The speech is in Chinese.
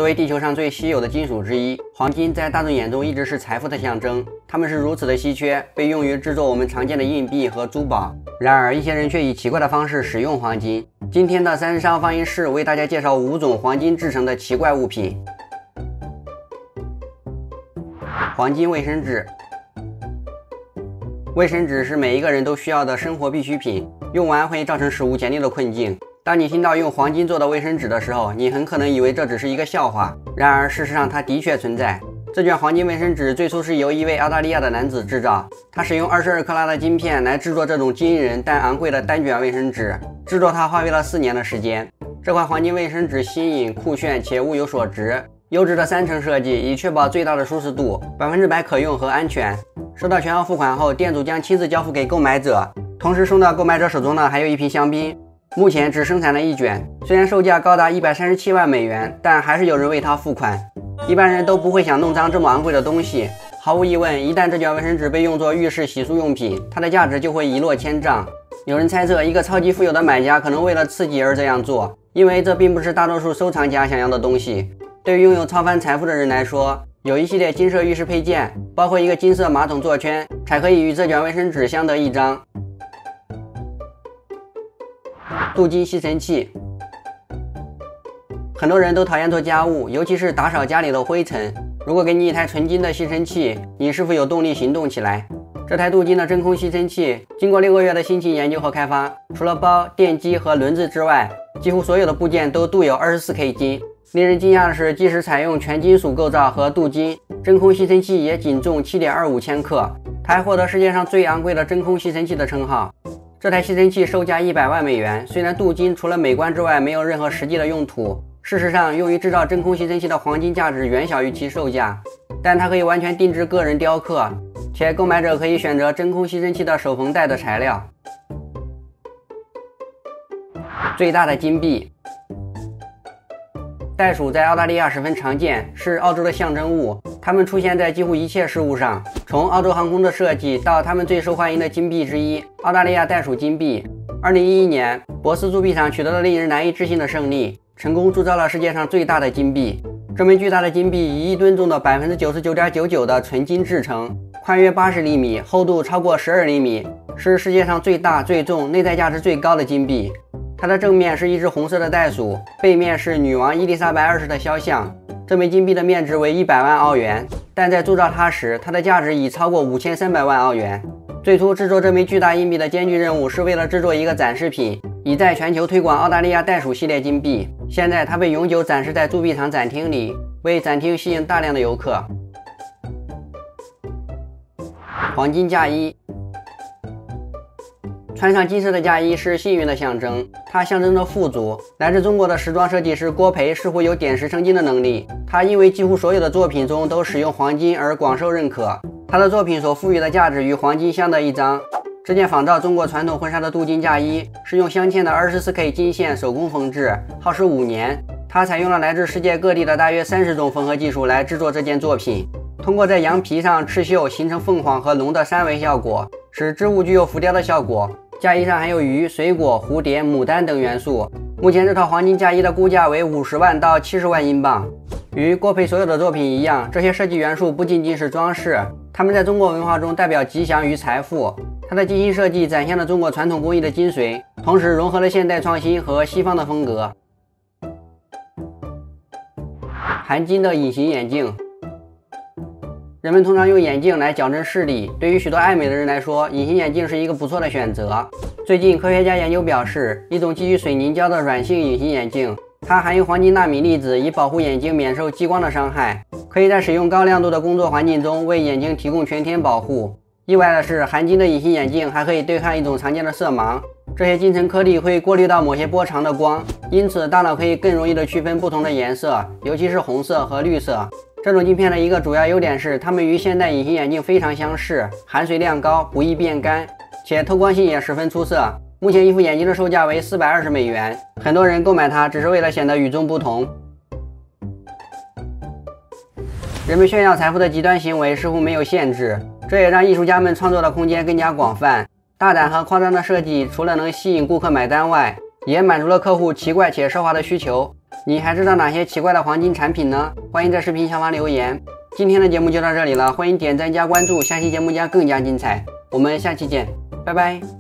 作为地球上最稀有的金属之一，黄金在大众眼中一直是财富的象征。它们是如此的稀缺，被用于制作我们常见的硬币和珠宝。然而，一些人却以奇怪的方式使用黄金。今天的三十商放映室为大家介绍5种黄金制成的奇怪物品。黄金卫生纸。卫生纸是每一个人都需要的生活必需品，用完会造成史无前例的困境。当你听到用黄金做的卫生纸的时候，你很可能以为这只是一个笑话。然而，事实上它的确存在。这卷黄金卫生纸最初是由一位澳大利亚的男子制造，他使用22克拉的晶片来制作这种惊人但昂贵的单卷卫生纸。制作它花费了4年的时间。这款黄金卫生纸新颖、酷炫且物有所值。优质的3层设计，以确保最大的舒适度，100%可用和安全。收到全额付款后，店主将亲自交付给购买者，同时送到购买者手中的还有一瓶香槟。目前只生产了1卷，虽然售价高达137万美元，但还是有人为它付款。一般人都不会想弄脏这么昂贵的东西。毫无疑问，一旦这卷卫生纸被用作浴室洗漱用品，它的价值就会一落千丈。有人猜测，一个超级富有的买家可能为了刺激而这样做，因为这并不是大多数收藏家想要的东西。对于拥有超凡财富的人来说，有一系列金色浴室配件，包括一个金色马桶座圈，才可以与这卷卫生纸相得益彰。镀金吸尘器。很多人都讨厌做家务，尤其是打扫家里的灰尘。如果给你一台纯金的吸尘器，你是否有动力行动起来？这台镀金的真空吸尘器经过6个月的辛勤研究和开发，除了包、电机和轮子之外，几乎所有的部件都镀有24K 金。令人惊讶的是，即使采用全金属构造和镀金，真空吸尘器也仅重7.25千克。它还获得世界上最昂贵的真空吸尘器的称号。这台吸尘器售价100万美元，虽然镀金除了美观之外没有任何实际的用途，事实上用于制造真空吸尘器的黄金价值远小于其售价，但它可以完全定制个人雕刻，且购买者可以选择真空吸尘器的手缝带的材料。最大的金币。袋鼠在澳大利亚十分常见，是澳洲的象征物。它们出现在几乎一切事物上，从澳洲航空的设计到它们最受欢迎的金币之一——澳大利亚袋鼠金币。2011年，博斯铸币厂取得了令人难以置信的胜利，成功铸造了世界上最大的金币。这枚巨大的金币以1吨重的 99.99% 的纯金制成，宽约80厘米，厚度超过12厘米，是世界上最大、最重、内在价值最高的金币。它的正面是一只红色的袋鼠，背面是女王伊丽莎白2世的肖像。这枚金币的面值为100万澳元，但在铸造它时，它的价值已超过5300万澳元。最初制作这枚巨大硬币的艰巨任务是为了制作一个展示品，以在全球推广澳大利亚袋鼠系列金币。现在它被永久展示在铸币厂展厅里，为展厅吸引大量的游客。黄金嫁衣。穿上金色的嫁衣是幸运的象征，它象征着富足。来自中国的时装设计师郭培似乎有点石成金的能力，他因为几乎所有的作品中都使用黄金而广受认可。他的作品所赋予的价值与黄金相得益彰。这件仿照中国传统婚纱的镀金嫁衣是用镶嵌的24K 金线手工缝制，耗时5年。他采用了来自世界各地的大约30种缝合技术来制作这件作品，通过在羊皮上刺绣形成凤凰和龙的3维效果，使织物具有浮雕的效果。嫁衣上还有鱼、水果、蝴蝶、牡丹等元素。目前这套黄金嫁衣的估价为50万到70万英镑。与郭培所有的作品一样，这些设计元素不仅仅是装饰，它们在中国文化中代表吉祥与财富。它的精心设计展现了中国传统工艺的精髓，同时融合了现代创新和西方的风格。含金的隐形眼镜。人们通常用眼镜来矫正视力，对于许多爱美的人来说，隐形眼镜是一个不错的选择。最近，科学家研究表示，一种基于水凝胶的软性隐形眼镜，它含有黄金纳米粒子，以保护眼睛免受激光的伤害，可以在使用高亮度的工作环境中为眼睛提供全天保护。意外的是，含金的隐形眼镜还可以对抗一种常见的色盲，这些金层颗粒会过滤到某些波长的光，因此大脑可以更容易地区分不同的颜色，尤其是红色和绿色。这种镜片的一个主要优点是，它们与现代隐形眼镜非常相似，含水量高，不易变干，且透光性也十分出色。目前一副眼镜的售价为420美元，很多人购买它只是为了显得与众不同。人们炫耀财富的极端行为似乎没有限制，这也让艺术家们创作的空间更加广泛。大胆和夸张的设计除了能吸引顾客买单外，也满足了客户奇怪且奢华的需求。你还知道哪些奇怪的黄金产品呢？欢迎在视频下方留言。今天的节目就到这里了，欢迎点赞加关注，下期节目将更加精彩。我们下期见，拜拜。